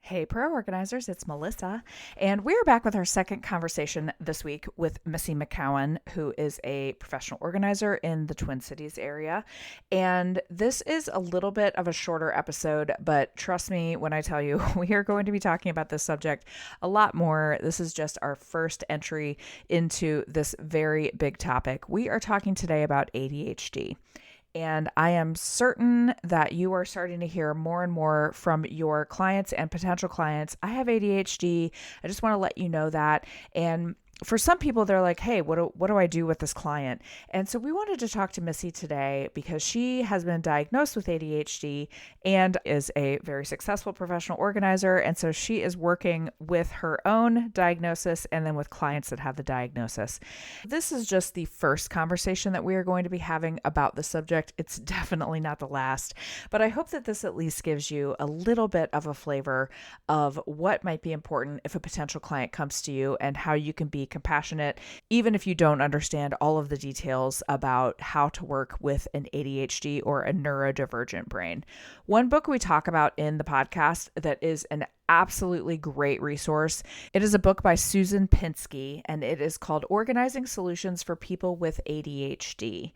Hey, Pro Organizers, it's Melissa, and we're back with our second conversation this week with Missi McKown, who is a professional organizer in the Twin Cities area. And this is a little bit of a shorter episode, but trust me when I tell you, we are going to be talking about this subject a lot more. This is just our first entry into this very big topic. We are talking today about ADHD. And I am certain that you are starting to hear more and more from your clients and potential clients. I have ADHD. I just want to let you know that. And for some people, they're like, hey, what do I do with this client? And so we wanted to talk to Missi today because she has been diagnosed with ADHD and is a very successful professional organizer. And so she is working with her own diagnosis and then with clients that have the diagnosis. This is just the first conversation that we are going to be having about the subject. It's definitely not the last, but I hope that this at least gives you a little bit of a flavor of what might be important if a potential client comes to you and how you can be compassionate, even if you don't understand all of the details about how to work with an ADHD or a neurodivergent brain. One book we talk about in the podcast that is an absolutely great resource. It is a book by Susan Pinsky, and it is called Organizing Solutions for People with ADHD.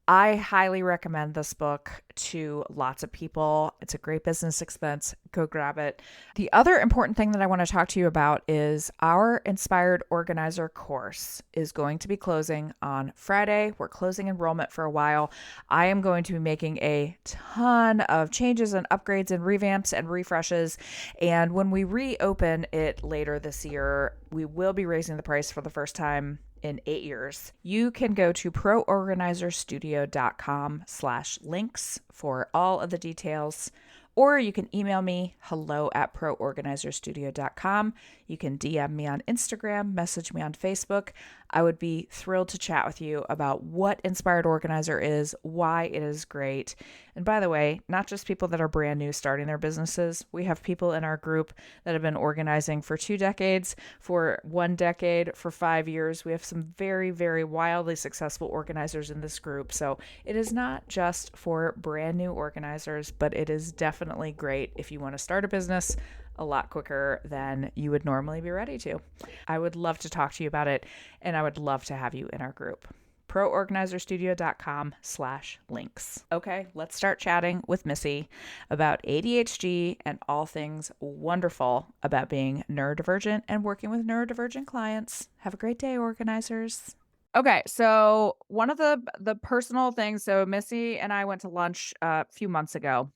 I highly recommend this book to lots of people. It's a great business expense. Go grab it. The other important thing that I want to talk to you about is our Inspired Organizer course is going to be closing on Friday. We're closing enrollment for a while. I am going to be making a ton of changes and upgrades and revamps and refreshes. And when we reopen it later this year, we will be raising the price for the first time in 8 years. You can go to proorganizerstudio.com/links for all of the details, or you can email me hello@proorganizerstudio.com. You can DM me on Instagram, message me on Facebook. I would be thrilled to chat with you about what Inspired Organizer is, why it is great. And by the way, not just people that are brand new starting their businesses. We have people in our group that have been organizing for 2 decades, for 1 decade, for 5 years. We have some very, very wildly successful organizers in this group. So it is not just for brand new organizers, but it is definitely great if you want to start a business a lot quicker than you would normally be ready to. I would love to talk to you about it, and I would love to have you in our group. proorganizerstudio.com/links. Okay, let's start chatting with Missi about ADHD and all things wonderful about being neurodivergent and working with neurodivergent clients. Have a great day, organizers. Okay, so one of the personal things, so Missi and I went to lunch a few months ago,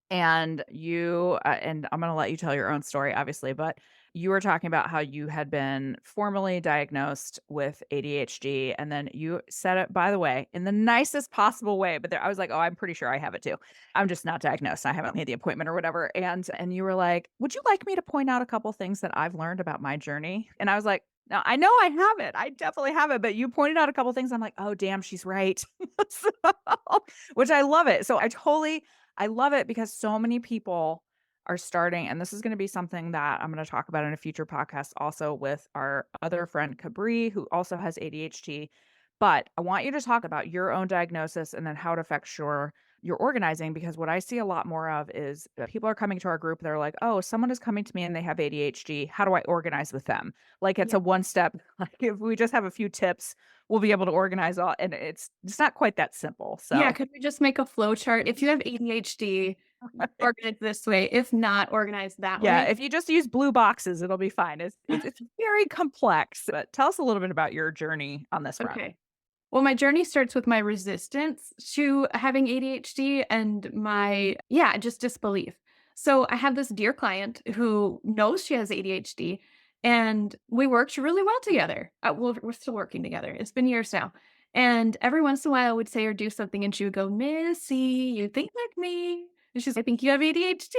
and and I'm going to let you tell your own story, obviously, but you were talking about how you had been formally diagnosed with ADHD. And then you said it, by the way, in the nicest possible way. But I was like, oh, I'm pretty sure I have it too. I'm just not diagnosed. I haven't made the appointment or whatever. And you were like, would you like me to point out a couple things that I've learned about my journey? And I was like, no, I know I have it. I definitely have it. But you pointed out a couple things. I'm like, oh, damn, she's right. So, which I love it. So I love it because so many people are starting, and this is going to be something that I'm going to talk about in a future podcast also with our other friend Cabri, who also has ADHD. But I want you to talk about your own diagnosis and then how it affects your organizing, because what I see a lot more of is that people are coming to our group. They're like, oh, someone is coming to me and they have ADHD. How do I organize with them? Like it's Yeah. a one step. Like if we just have a few tips, we'll be able to organize all. And it's not quite that simple. Yeah, So could we just make a flow chart? If you have ADHD, organize this way. If not, organize that yeah, way. if you just use blue boxes, it'll be fine. It's very complex, but tell us a little bit about your journey on this front. Okay. Well, my journey starts with my resistance to having ADHD and just disbelief. So I have this dear client who knows she has ADHD, and we worked really well together. We're still working together. It's been years now. And every once in a while, I would say or do something, and she would go, Missy, you think like me. And she's, I think you have ADHD.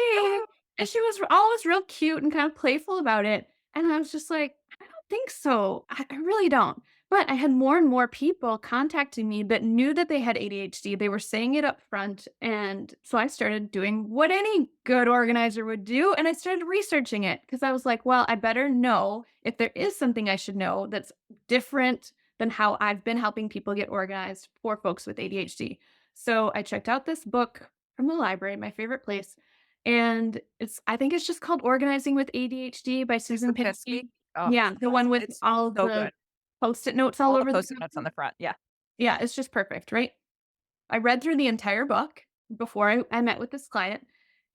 And she was always real cute and kind of playful about it. And I was just like, I don't think so. I really don't. But I had more and more people contacting me that knew that they had ADHD. They were saying it up front. And so I started doing what any good organizer would do. And I started researching it because I was like, well, I better know if there is something I should know that's different than how I've been helping people get organized for folks with ADHD. So I checked out this book from the library, my favorite place. And I think it's just called Organizing with ADHD by Susan Susan Pinsky. Pinsky. Oh, Yeah, the one with it's all so the good. Post-it notes all All the over the Post-it notes on cover. the front. Yeah. Yeah, it's just perfect, right? I read through the entire book before I met with this client,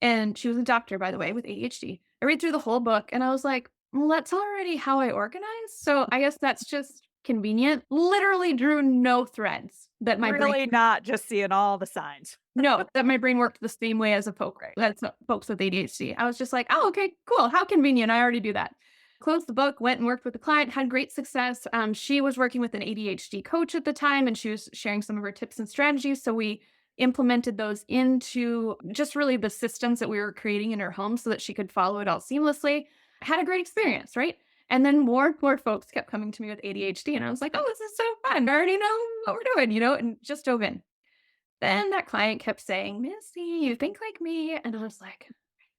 and she was a doctor, by the way, with ADHD. I read through the whole book and I was like, well, that's already how I organize. So I guess that's just convenient. Literally drew no threads that my brain, Really not just seeing all the signs. no, that my brain worked the same way as a Right. folks with ADHD. I was just like, oh, okay, cool. How convenient. I already do that. Closed the book, went and worked with the client, had great success. She was working with an ADHD coach at the time, and she was sharing some of her tips and strategies. So we implemented those into just really the systems that we were creating in her home so that she could follow it all seamlessly. Had a great experience, right? And then more and more folks kept coming to me with ADHD, and I was like, oh, this is so fun. I already know what we're doing, and just dove in. Then that client kept saying, Missy, you think like me? And I was like,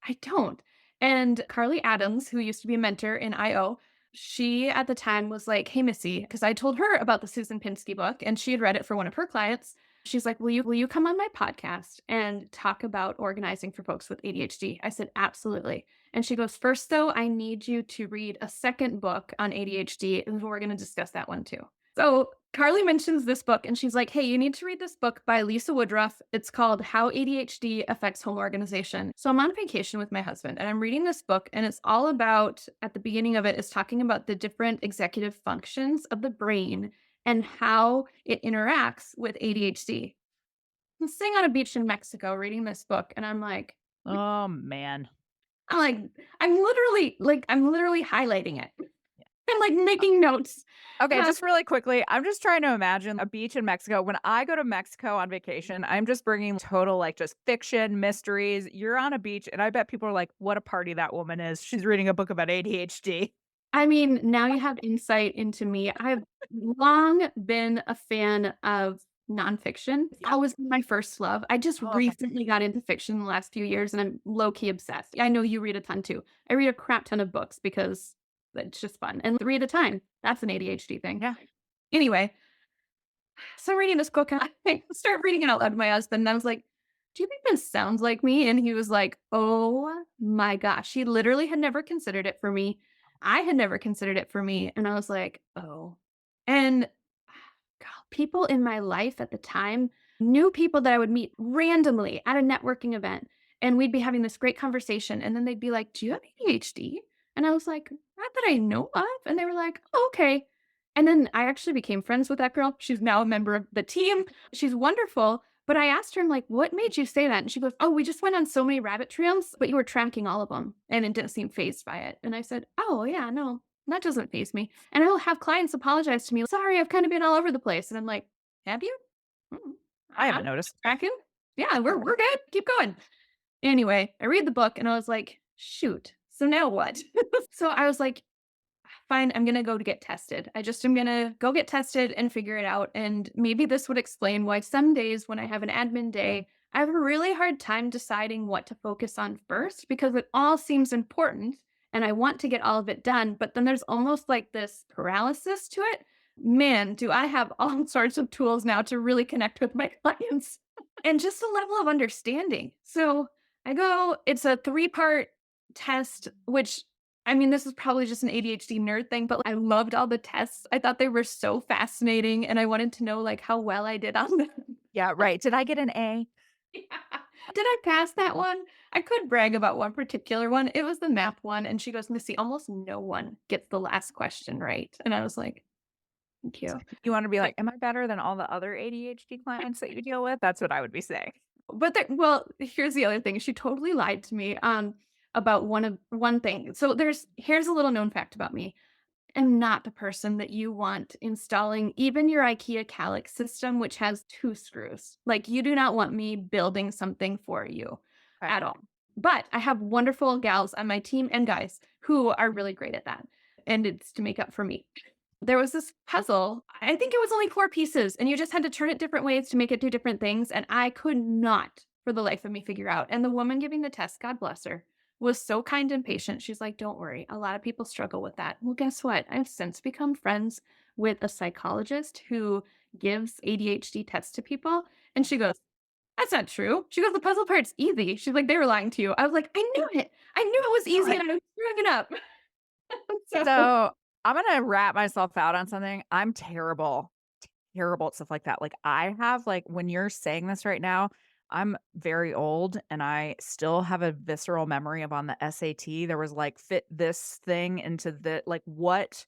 I don't. And Carly Adams, who used to be a mentor in IO, she at the time was like, hey, Missy, because I told her about the Susan Pinsky book and she had read it for one of her clients. She's like, will you come on my podcast and talk about organizing for folks with ADHD? I said, absolutely. And she goes, first, though, I need you to read a second book on ADHD, and we're going to discuss that one too. So Carly mentions this book and she's like, hey, you need to read this book by Lisa Woodruff. It's called How ADHD Affects Home Organization. So I'm on vacation with my husband and I'm reading this book, and it's all about, at the beginning of it, is talking about the different executive functions of the brain and how it interacts with ADHD. I'm sitting on a beach in Mexico reading this book and Oh, man. I'm like, I'm literally highlighting it. I'm like making notes. Okay, And I just really quickly, I'm just trying to imagine a beach in Mexico. When I go to Mexico on vacation, I'm just bringing total, like, just fiction, mysteries. You're on a beach, and I bet people are like, "What a party that woman is. She's reading a book about ADHD." I mean, now you have insight into me. I've long been a fan of nonfiction. That was my first love. I just Oh, okay. recently got into fiction in the last few years and I'm low key obsessed. I know you read a ton too. I read a crap ton of books because it's just fun. And 3 at a time. That's an ADHD thing. Yeah. Anyway, so I'm reading this book and I start reading it out loud to my husband. And I was like, do you think this sounds like me? And he was like, oh my gosh. He literally had never considered it for me. I had never considered it for me. And I was like, oh. And God, people in my life at the time knew people that I would meet randomly at a networking event. And we'd be having this great conversation. And then they'd be like, do you have ADHD? And I was like, not that I know of. And they were like, oh, okay. And then I actually became friends with that girl. She's now a member of the team. She's wonderful. But I asked her, I'm like, what made you say that? And she goes, oh, we just went on so many rabbit trails, but you were tracking all of them and it didn't seem phased by it. And I said, oh, yeah, no, that doesn't faze me. And I'll have clients apologize to me. Sorry, I've kind of been all over the place. And I'm like, have you? Mm, I I'm haven't noticed. tracking. Yeah, we're good. Keep going. Anyway, I read the book and I was like, shoot. So now what? So I was like, fine, I'm gonna go to get tested. I just am gonna go get tested and figure it out. And maybe this would explain why some days when I have an admin day, I have a really hard time deciding what to focus on first because it all seems important and I want to get all of it done. But then there's almost like this paralysis to it. Man, do I have all sorts of tools now to really connect with my clients and just a level of understanding. So I go, it's a 3-part test, which I mean, this is probably just an ADHD nerd thing, but I loved all the tests. I thought they were so fascinating and I wanted to know like how well I did on them. Yeah, right. Did I get an A? Yeah. Did I pass that one? I could brag about one particular one. It was the math one. And she goes, Missy, almost no one gets the last question right. And I was like, thank you. You wanna be like, "Am I better than all the other ADHD clients that you deal with?" That's what I would be saying. But well, here's the other thing. She totally lied to me about one thing. So here's a little known fact about me. I'm not the person that you want installing even your IKEA Calyx system, which has 2 screws. Like, you do not want me building something for you Okay. at all. But I have wonderful gals on my team and guys who are really great at that. And it's to make up for me. There was this puzzle. I think it was only 4 pieces, and you just had to turn it different ways to make it do different things. And I could not, for the life of me, figure out. And the woman giving the test, God bless her, was so kind and patient. She's like, don't worry. A lot of people struggle with that. Well, guess what? I've since become friends with a psychologist who gives ADHD tests to people. And she goes, That's not true. She goes, the puzzle part's easy. She's like, they were lying to you. I was like, I knew it. I knew it was easy and I was screwing it up. So So, I'm gonna wrap myself out on something. I'm terrible at stuff like that. Like, I have, like when you're saying this right now, I'm very old and I still have a visceral memory of on the SAT, there was like, "Fit this thing into the" like, what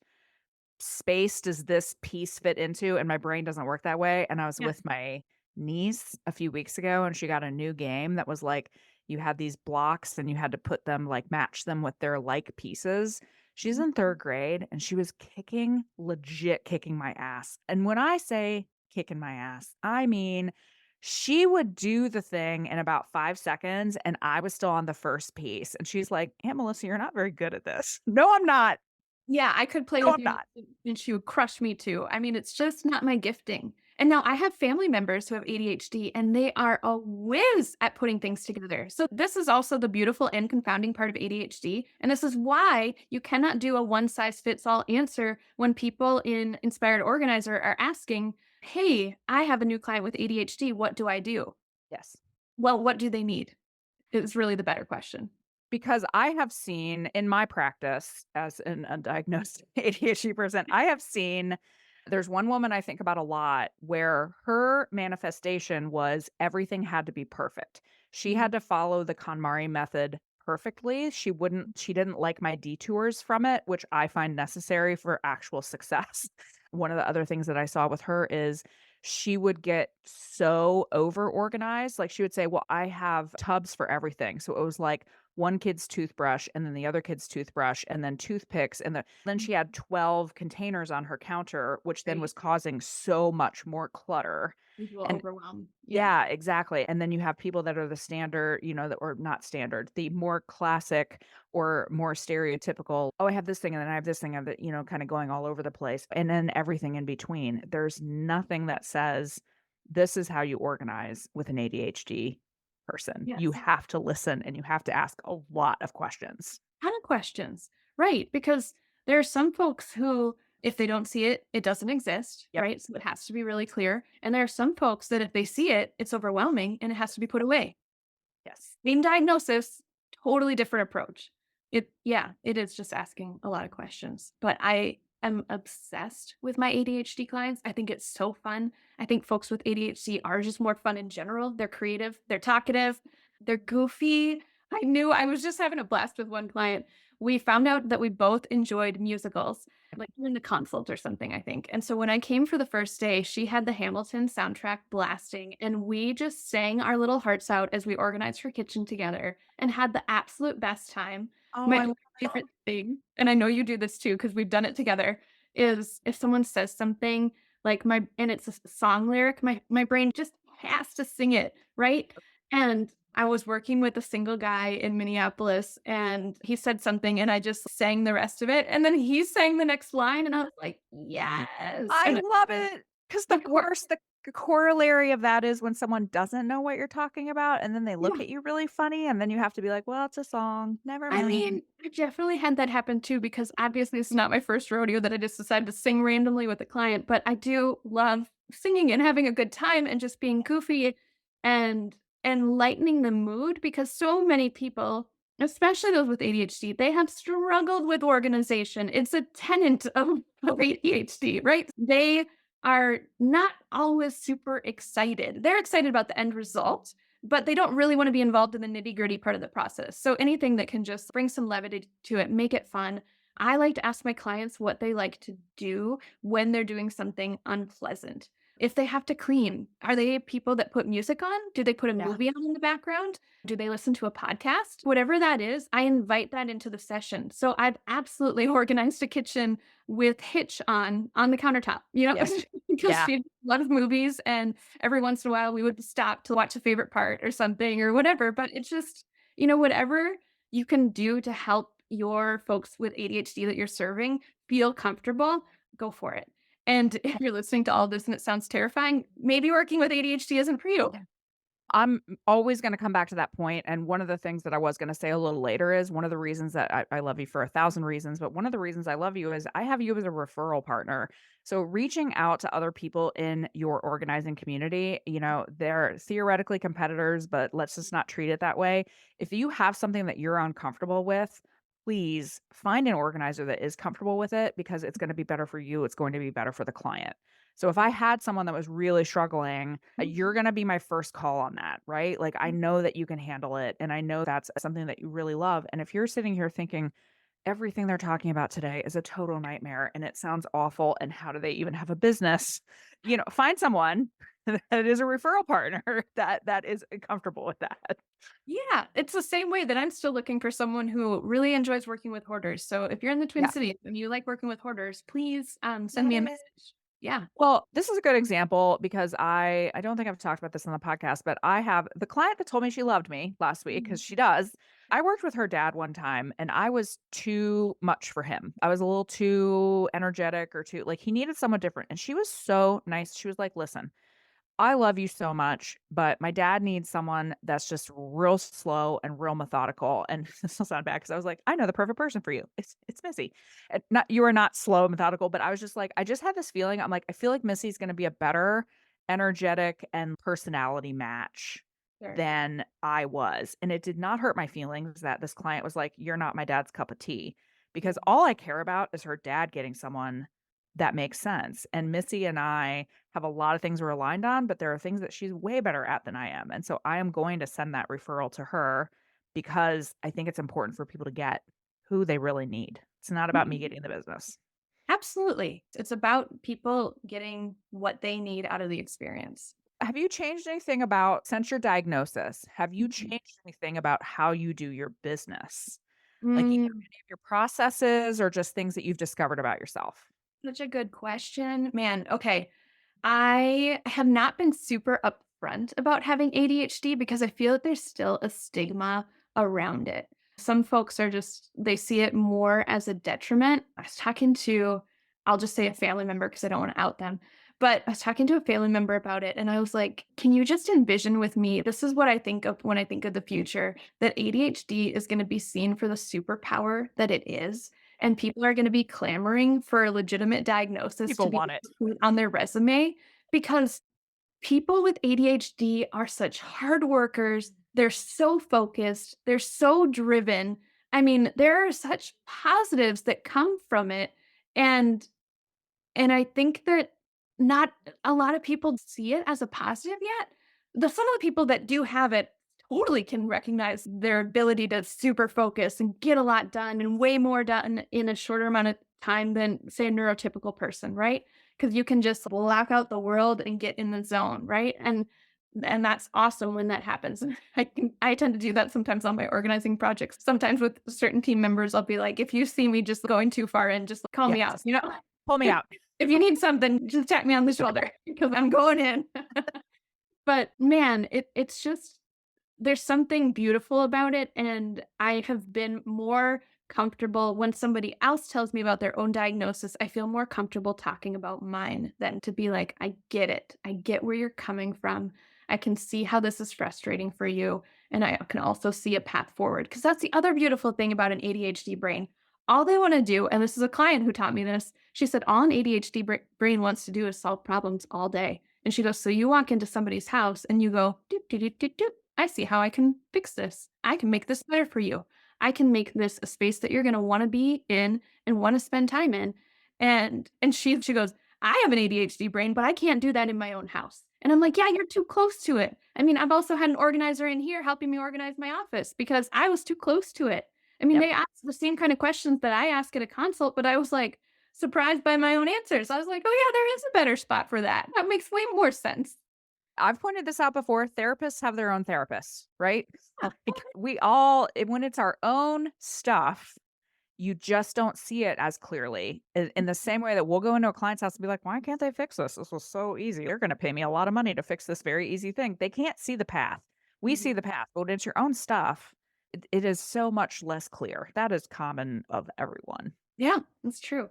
space does this piece fit into? And my brain doesn't work that way, and I was yeah. with my niece a few weeks ago, and she got a new game that was like, you had these blocks and you had to put them like, match them with their like pieces. She's in 3rd grade, and she was legit kicking my ass, and when I say kicking my ass, I mean, she would do the thing in about 5 seconds, and I was still on the first piece, and she's like, "Aunt Melissa, you're not very good at this." "No, I'm not. Yeah, I could play No, with I'm you not." and she would crush me too. I mean, it's just not my gifting. And now I have family members who have ADHD and they are a whiz at putting things together. So this is also the beautiful and confounding part of ADHD. And this is why you cannot do a one size fits all answer when people in Inspired Organizer are asking, "Hey, I have a new client with ADHD. What do I do?" Yes. Well, what do they need? Is really the better question. Because I have seen in my practice as an undiagnosed ADHD person, I have seen there's one woman I think about a lot where her manifestation was everything had to be perfect. She Mhm. had to follow the KonMari method perfectly. She didn't like my detours from it, which I find necessary for actual success. One of the other things that I saw with her is she would get so over organized. Like she would say, "Well, I have tubs for everything." So it was like one kid's toothbrush and then the other kid's toothbrush and then toothpicks then she had 12 containers on her counter, which then Right. was causing so much more clutter. Visual And overwhelm. Yeah. yeah, exactly. And then you have people that are the standard, that or not standard, the more classic or more stereotypical, oh, I have this thing and then I have this thing of it, kind of going all over the place. And then everything in between. There's nothing that says this is how you organize with an ADHD person. You Yes. have to listen and you have to ask a lot of questions. Ton of questions. Right. Because there are some folks who, if they don't see it, it doesn't exist. Yep. Right. So it has to be really clear. And there are some folks that if they see it, it's overwhelming and it has to be put away. Yes. Same diagnosis, totally different approach. Yeah, it is just asking a lot of questions. But I am obsessed with my ADHD clients. I think it's so fun. I think folks with ADHD are just more fun in general. They're creative, they're talkative, they're goofy. I was just having a blast with one client. We found out that we both enjoyed musicals, like in the consult or something, I think. And so when I came for the first day, she had the Hamilton soundtrack blasting, and we just sang our little hearts out as we organized her kitchen together and had the absolute best time. Oh, My I other love it. favorite thing, and I know you do this too because we've done it together, is if someone says something like and it's a song lyric, my brain just has to sing it, right? And I was working with a single guy in Minneapolis and he said something and I just sang the rest of it. And then he sang the next line and I was like, yes. I And love it because the it worked. worst the corollary of that is when someone doesn't know what you're talking about, and then they look Yeah. at you really funny, and then you have to be like, "Well, it's a song. Never I mind." mean, I definitely had that happen too because obviously this is not my first rodeo that I just decided to sing randomly with a client, but I do love singing and having a good time and just being goofy and lightening the mood because so many people, especially those with ADHD, they have struggled with organization. It's a tenet of ADHD, right? They are not always super excited. They're excited about the end result, but they don't really want to be involved in the nitty-gritty part of the process. So anything that can just bring some levity to it, make it fun. I like to ask my clients what they like to do when they're doing something unpleasant. If they have to clean, are they people that put music on? Do they put a Yeah. movie on in the background? Do they listen to a podcast? Whatever that is, I invite that into the session. So I've absolutely organized a kitchen with Hitch on the countertop, Yep. because Yeah. she loves movies and every once in a while we would stop to watch a favorite part or something or whatever. But it's just, whatever you can do to help your folks with ADHD that you're serving feel comfortable, go for it. And if you're listening to all this and it sounds terrifying, maybe working with ADHD isn't for you. I'm always gonna come back to that point, and one of the things that I was gonna say a little later is one of the reasons that I love you for 1,000 reasons, but one of the reasons I love you is I have you as a referral partner. So reaching out to other people in your organizing community, they're theoretically competitors, but let's just not treat it that way. If you have something that you're uncomfortable with, please find an organizer that is comfortable with it because it's gonna be better for you, it's going to be better for the client. So if I had someone that was really struggling, you're Mhm. gonna be my first call on that, right? Like, I know that you can handle it, and I know that's something that you really love, and if you're sitting here thinking, "Everything they're talking about today is a total nightmare, and it sounds awful, and how do they even have a business?" Find someone that is a referral partner that is comfortable with that. Yeah, it's the same way that I'm still looking for someone who really enjoys working with hoarders. So if you're in the Twin Yeah. Cities and you like working with hoarders, please send me a Yay. message. Yeah. Well, this is a good example because I don't think I've talked about this on the podcast, but I have the client that told me she loved me last week Mhm. because she does. I worked with her dad one time and I was too much for him. I was a little too energetic or too like he needed someone different. And she was so nice. She was like, "Listen, I love you so much, but my dad needs someone that's just real slow and real methodical." And this will sound bad because I was like, "I know the perfect person for you. It's Missy." And not you are not slow and methodical, but I was just like, I just had this feeling. I'm like, I feel like Missy's gonna be a better energetic and personality match Sure. than I was. And it did not hurt my feelings that this client was like, "You're not my dad's cup of tea." Because Mhm. all I care about is her dad getting someone that makes sense. And Missy and I have a lot of things we're aligned on, but there are things that she's way better at than I am. And so I am going to send that referral to her because I think it's important for people to get who they really need. It's not about me Mhm. getting the business. Absolutely. It's about people getting what they need out of the experience. Have you changed anything about since your diagnosis? Have you Mhm. changed anything about how you do your business? Like either Mm, any of your processes or just things that you've discovered about yourself? such a good question. Man, okay. I have not been super upfront about having ADHD because I feel that there's still a stigma around it. Some folks are just, they see it more as a detriment. I was talking to, I'll just say a family member because I don't want to out them, but I was talking to a family member about it and I was like, can you just envision with me? This is what I think of when I think of the future that ADHD is going to be seen for the superpower that it is. And people are going to be clamoring for a legitimate diagnosis to People be want able it. to put on their resume because people with ADHD are such hard workers. They're so focused. They're so driven. I mean, there are such positives that come from it. And I think that not a lot of people see it as a positive yet. Some of the people that do have it totally can recognize their ability to super focus and get a lot done and way more done in a shorter amount of time than, say, a neurotypical person, right? Because you can just block out the world and get in the zone, right? And that's awesome when that happens. I tend to do that sometimes on my organizing projects. Sometimes with certain team members, I'll be like, if you see me just going too far in, just call Yeah. me out, Just pull me out. if you need something, just tap me on the shoulder because I'm going in. But man, it's just there's something beautiful about it, and I have been more comfortable when somebody else tells me about their own diagnosis, I feel more comfortable talking about mine than to be like, "I get it. I get where you're coming from. I can see how this is frustrating for you, and I can also see a path forward." Because that's the other beautiful thing about an ADHD brain. All they wanna do and this is a client who taught me this, she said, "All an ADHD brain wants to do is solve problems all day." And she goes, "So you walk into somebody's house and you go, 'Doop, doop, doop, doop, doop. I see how I can fix this. I can make this better for you. I can make this a space that you're gonna wanna be in and wanna spend time in.'" And she goes, "I have an ADHD brain, but I can't do that in my own house." And I'm like, "Yeah, you're too close to it." I mean, I've also had an organizer in here helping me organize my office because I was too close to it. I mean, Yep. they asked the same kind of questions that I ask at a consult, but I was like surprised by my own answers. I was like, "Oh, yeah, there is a better spot for that. That makes way more sense." I've pointed this out before. Therapists have their own therapists, right? Yeah. Like we all, when it's our own stuff, you just don't see it as clearly in the same way that we'll go into a client's house and be like, "Why can't they fix this? This was so easy. They're going to pay me a lot of money to fix this very easy thing." They can't see the path. We see Mhm. the path, but when it's your own stuff, it is so much less clear. That is common of everyone. Yeah, that's true.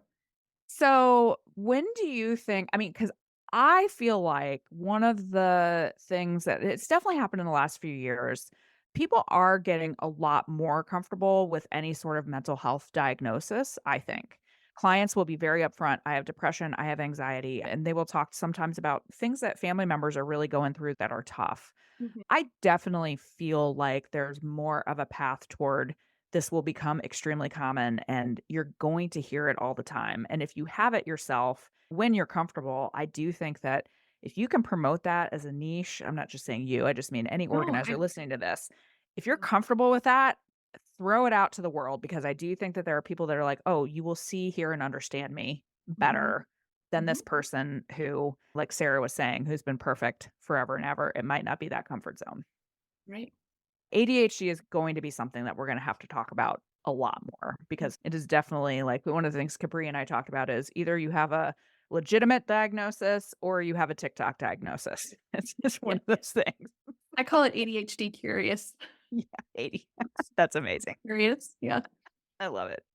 So, when do you think I mean, because I feel like one of the things that it's definitely happened in the last few years, people are getting a lot more comfortable with any sort of mental health diagnosis, I think. Clients will be very upfront. I have depression, I have anxiety, and they will talk sometimes about things that family members are really going through that are tough. Mhm. I definitely feel like there's more of a path toward this will become extremely common and you're going to hear it all the time. And if you have it yourself when you're comfortable, I do think that if you can promote that as a niche, I'm not just saying you, I just mean any No, organizer I listening to this. If you're yeah. comfortable with that, throw it out to the world because I do think that there are people that are like, oh, you will see, hear, and understand me Mhm. better than this Mhm. person who, like Sarah was saying, who's been perfect forever and ever. It might not be that comfort zone. Right. ADHD is going to be something that we're going to have to talk about a lot more Mm. because it is definitely like one of the things Capri and I talked about is either you have a legitimate diagnosis or you have a TikTok diagnosis. It's just one Yeah. of those things. I call it ADHD curious. Yeah, 80. That's amazing. Curious, yeah. I love it.